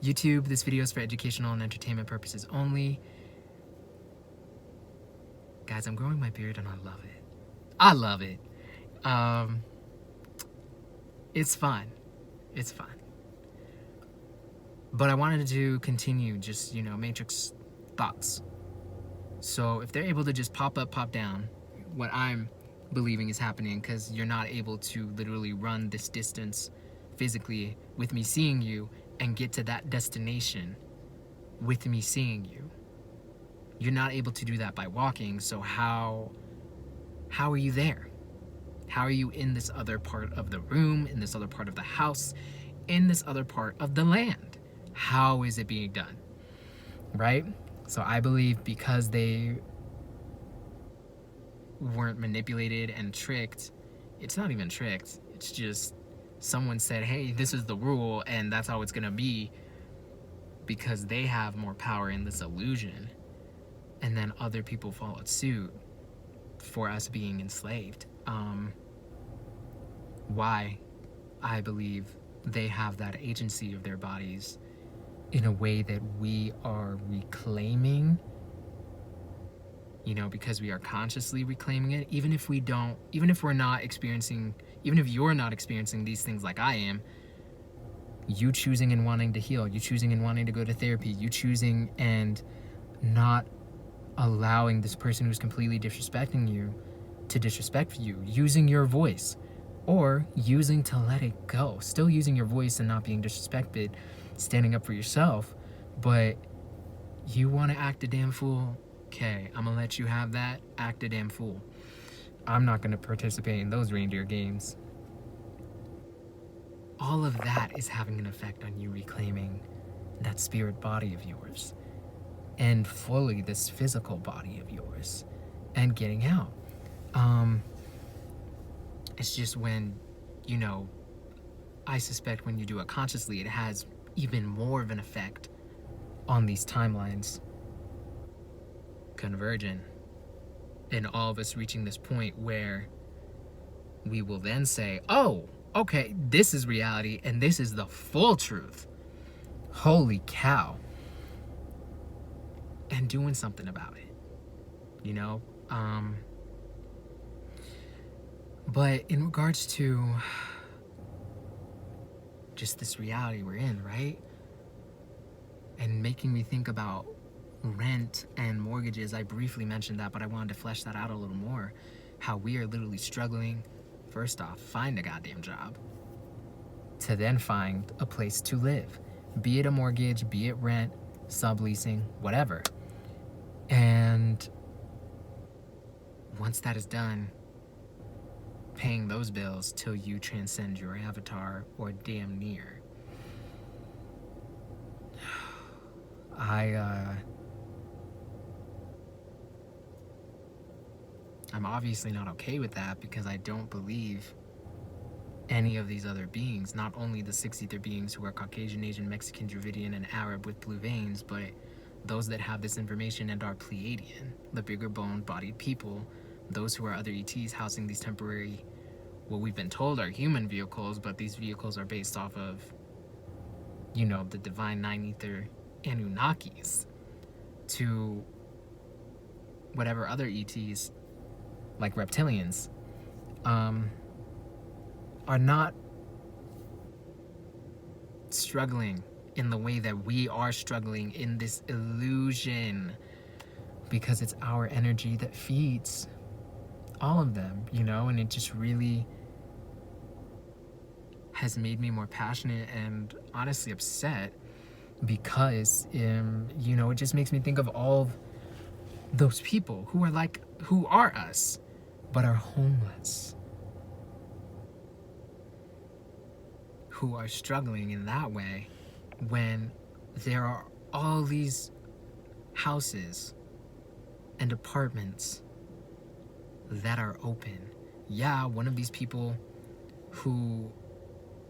YouTube, this video is for educational and entertainment purposes only. Guys, I'm growing my beard and I love it. I love it. It's fun. It's fun. But I wanted to continue just, matrix thoughts. So if they're able to just pop up, pop down, what I'm believing is happening, because you're not able to literally run this distance physically with me seeing you and get to that destination with me seeing you. You're not able to do that by walking, so how are you there? How are you in this other part of the room, in this other part of the house, in this other part of the land? How is it being done? Right? So I believe because they weren't manipulated and tricked, it's not even tricked, it's just someone said, hey, this is the rule and that's how it's gonna be, because they have more power in this illusion, and then other people followed suit for us being enslaved. Why I believe they have that agency of their bodies in a way that we are reclaiming, because we are consciously reclaiming it, even if you're not experiencing these things like I am. You choosing and wanting to heal, you choosing and wanting to go to therapy, you choosing and not allowing this person who's completely disrespecting you to disrespect you, using your voice, or using to let it go, still using your voice and not being disrespected, standing up for yourself, but you want to act a damn fool. Okay, I'm gonna let you have that. Act a damn fool. I'm not gonna participate in those reindeer games. All of that is having an effect on you reclaiming that spirit body of yours and fully this physical body of yours and getting out. It's just when, I suspect when you do it consciously, it has even more of an effect on these timelines converging, and all of us reaching this point where we will then say, oh, okay, this is reality and this is the full truth. Holy cow. And doing something about it, but in regards to just this reality we're in, right? And making me think about rent and mortgages. I briefly mentioned that, but I wanted to flesh that out a little more. How we are literally struggling, first off, find a goddamn job, to then find a place to live, be it a mortgage, be it rent, subleasing, whatever. And once that is done, paying those bills till you transcend your avatar, or damn near. I'm obviously not okay with that, because I don't believe any of these other beings, not only the 6 ether beings who are Caucasian, Asian, Mexican, Dravidian, and Arab with blue veins, but those that have this information and are Pleiadian, the bigger boned bodied people, those who are other ETs housing these temporary, what we've been told are human vehicles, but these vehicles are based off of, the divine 9 ether Anunnakis, to whatever other ETs, like reptilians, are not struggling in the way that we are struggling in this illusion, because it's our energy that feeds all of them, and it just really has made me more passionate and honestly upset, because it just makes me think of all of those people who are us but are homeless, who are struggling in that way, when there are all these houses and apartments that are open. Yeah, one of these people who,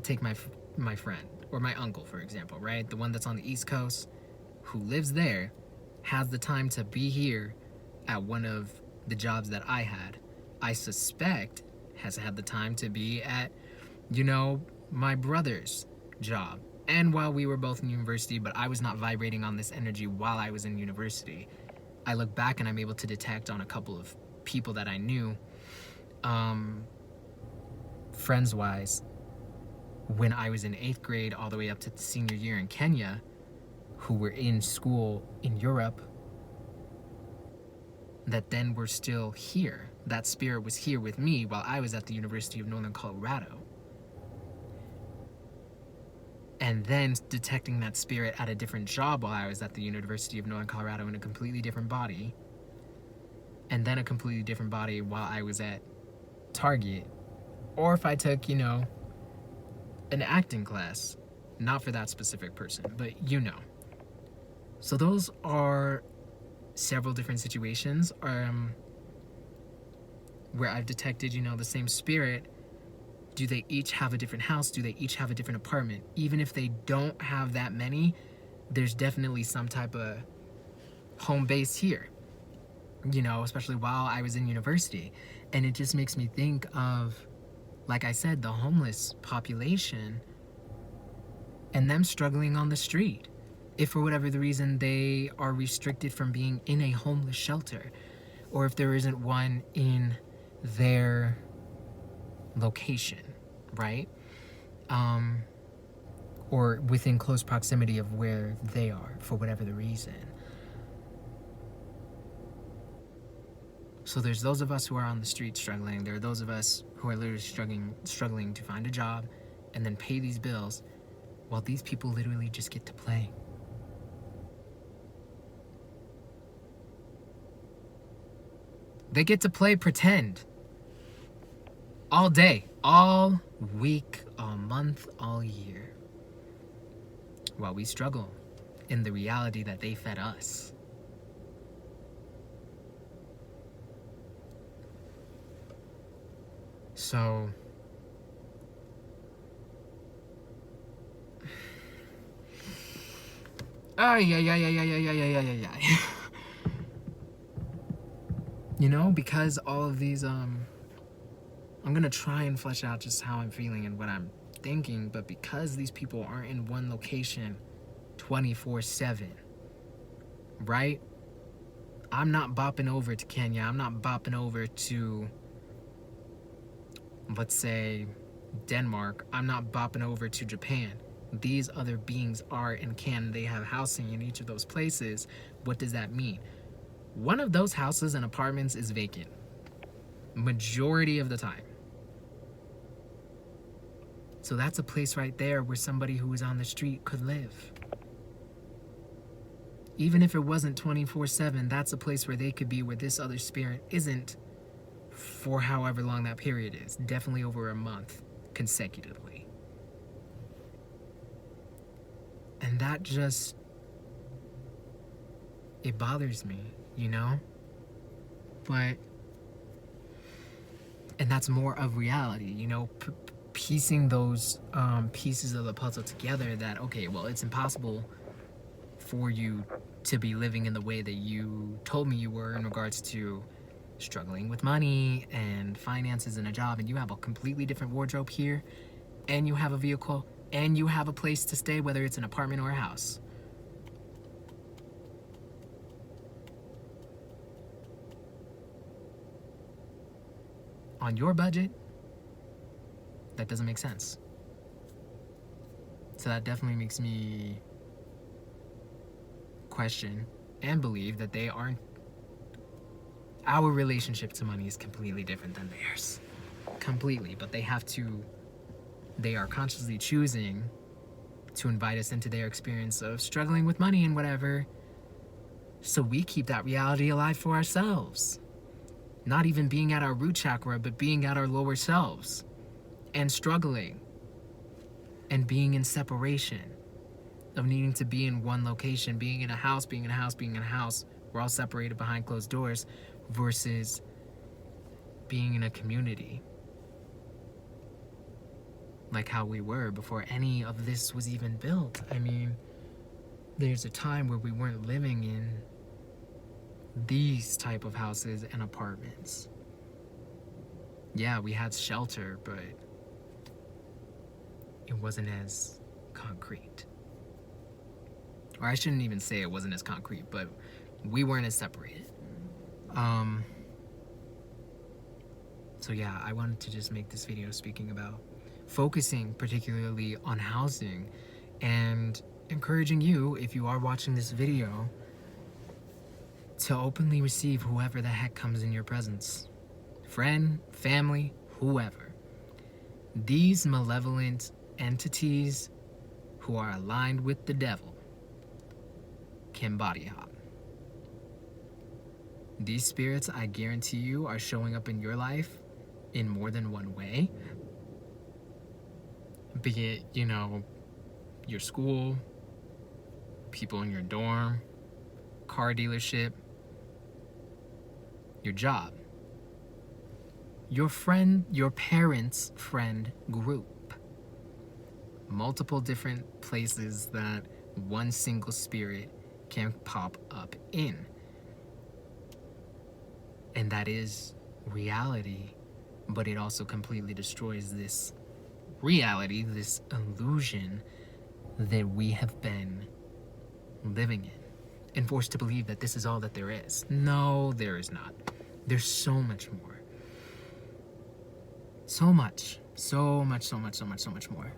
take my friend or my uncle, for example, right? The one that's on the East Coast, who lives there, has the time to be here at one of the jobs that I had. I suspect has had the time to be at, my brother's job and while we were both in university, but I was not vibrating on this energy while I was in university. I look back and I'm able to detect on a couple of people that I knew, friends-wise, when I was in 8th grade all the way up to the senior year in Kenya, who were in school in Europe, that then were still here. That spirit was here with me while I was at the University of Northern Colorado. And then detecting that spirit at a different job while I was at the University of Northern Colorado in a completely different body. And then a completely different body while I was at Target. Or if I took, an acting class. Not for that specific person, but So those are several different situations where I've detected, the same spirit. Do they each have a different house? Do they each have a different apartment? Even if they don't have that many, there's definitely some type of home base here, especially while I was in university. And it just makes me think of, like I said, the homeless population and them struggling on the street. If for whatever the reason they are restricted from being in a homeless shelter, or if there isn't one in their location, right? Or within close proximity of where they are for whatever the reason. So there's those of us who are on the street struggling. There are those of us who are literally struggling to find a job and then pay these bills, while these people literally just get to play. They get to play pretend all day, all week, all month, all year, while we struggle in the reality that they fed us. So because all of these I'm gonna try and flesh out just how I'm feeling and what I'm thinking, but because these people aren't in one location 24/7, right? I'm not bopping over to Kenya. I'm not bopping over to, let's say, Denmark. I'm not bopping over to Japan. These other beings are and can. They have housing in each of those places. What does that mean? One of those houses and apartments is vacant. Majority of the time. So that's a place right there where somebody who is on the street could live. Even if it wasn't 24/7, that's a place where they could be where this other spirit isn't for however long that period is. Definitely over a month consecutively. And that just, it bothers me, But, and that's more of reality, piecing those pieces of the puzzle together that, okay, well, it's impossible for you to be living in the way that you told me you were in regards to struggling with money and finances and a job, and you have a completely different wardrobe here, and you have a vehicle, and you have a place to stay, whether it's an apartment or a house. On your budget, that doesn't make sense. So that definitely makes me question and believe that our relationship to money is completely different than theirs. Completely, but they are consciously choosing to invite us into their experience of struggling with money and whatever, so we keep that reality alive for ourselves. Not even being at our root chakra, but being at our lower selves and struggling and being in separation of needing to be in one location, being in a house. We're all separated behind closed doors versus being in a community. Like how we were before any of this was even built. I mean, there's a time where we weren't living in these type of houses and apartments. Yeah, we had shelter, but it wasn't as concrete. Or I shouldn't even say it wasn't as concrete, but we weren't as separated. So yeah, I wanted to just make this video speaking about focusing particularly on housing and encouraging you, if you are watching this video, to openly receive whoever the heck comes in your presence. Friend, family, whoever. These malevolent entities who are aligned with the devil can body hop. These spirits, I guarantee you, are showing up in your life in more than one way. Be it, your school, people in your dorm, car dealership, your job, your friend, your parents' friend group. Multiple different places that one single spirit can pop up in. And that is reality, but it also completely destroys this reality, this illusion that we have been living in and forced to believe that this is all that there is. No, there is not. There's so much more. So much more.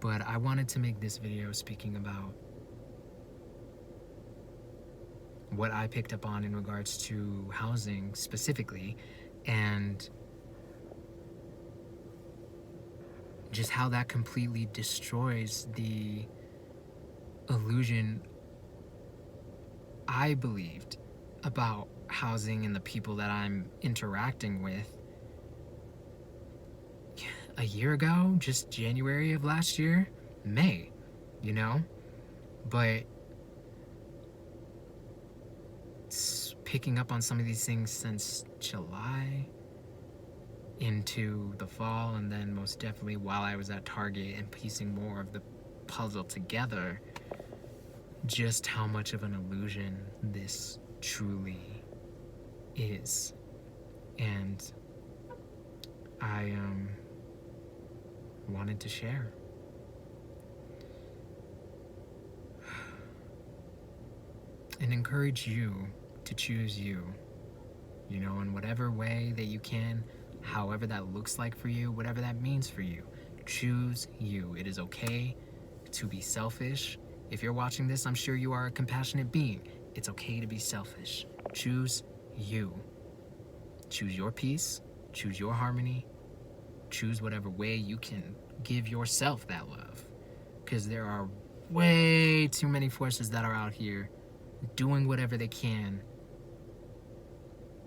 But I wanted to make this video speaking about what I picked up on in regards to housing specifically, and just how that completely destroys the illusion I believed about housing and the people that I'm interacting with a year ago, just January of last year, May, but picking up on some of these things since July into the fall, and then most definitely while I was at Target and piecing more of the puzzle together, just how much of an illusion this truly is. And I wanted to share. And encourage you to choose you, in whatever way that you can, however that looks like for you, whatever that means for you. Choose you. It is okay to be selfish. If you're watching this, I'm sure you are a compassionate being. It's okay to be selfish. Choose you. Choose your peace. Choose your harmony. Choose whatever way you can give yourself that love. Because there are way too many forces that are out here doing whatever they can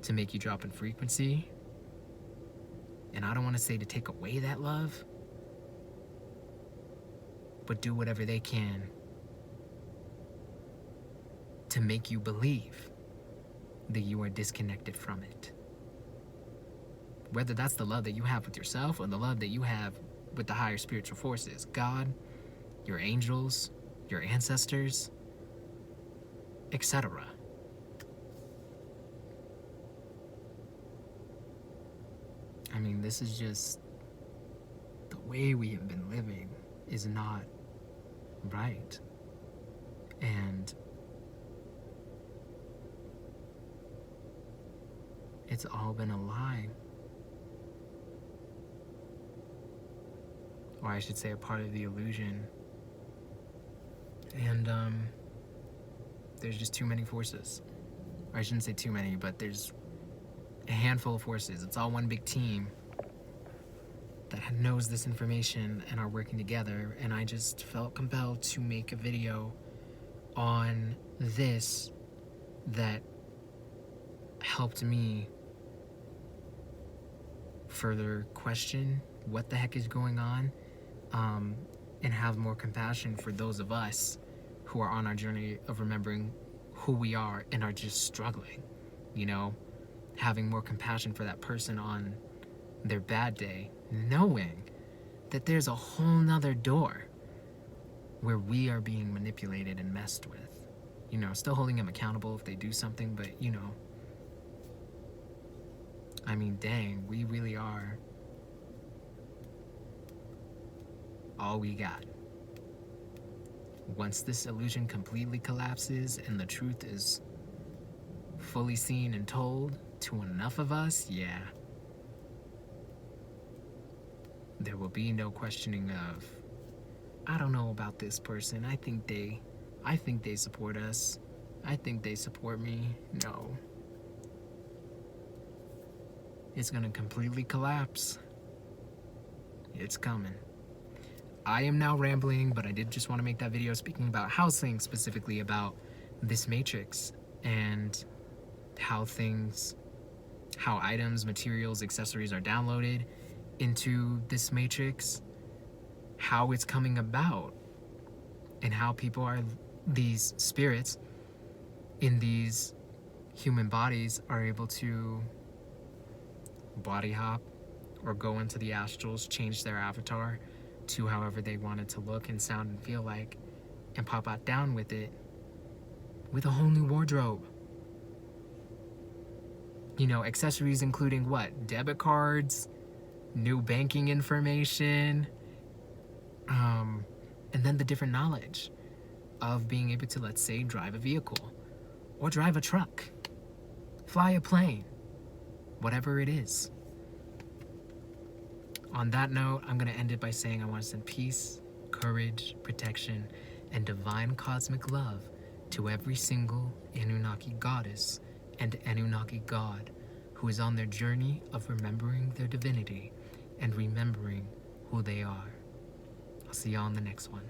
to make you drop in frequency. And I don't want to say to take away that love, but do whatever they can to make you believe that you are disconnected from it. Whether that's the love that you have with yourself or the love that you have with the higher spiritual forces, God, your angels, your ancestors, etc. I mean, this is just the way we have been living is not right. And it's all been a lie. Or I should say a part of the illusion. And there's just too many forces. Or I shouldn't say too many, but there's a handful of forces. It's all one big team that knows this information and are working together. And I just felt compelled to make a video on this that helped me further question what the heck is going on, and have more compassion for those of us who are on our journey of remembering who we are and are just struggling, having more compassion for that person on their bad day, knowing that there's a whole nother door where we are being manipulated and messed with, still holding them accountable if they do something, but I mean, dang, we really are all we got. once this illusion completely collapses and the truth is fully seen and told to enough of us, yeah, there will be no questioning of, I don't know about this person. I think they support us. I think they support me. No. It's gonna completely collapse. It's coming. I am now rambling, but I did just want to make that video speaking about housing, specifically about this matrix and how items, materials, accessories are downloaded into this matrix, how it's coming about, and how people are, these spirits in these human bodies are able to body hop or go into the astrals, change their avatar to however they want it to look and sound and feel like, and pop out down with it with a whole new wardrobe. You know, accessories including what? Debit cards, new banking information, and then the different knowledge of being able to, let's say, drive a vehicle or drive a truck, fly a plane, whatever it is. On that note, I'm going to end it by saying I want to send peace, courage, protection, and divine cosmic love to every single Anunnaki goddess and Anunnaki god who is on their journey of remembering their divinity and remembering who they are. I'll see you on the next one.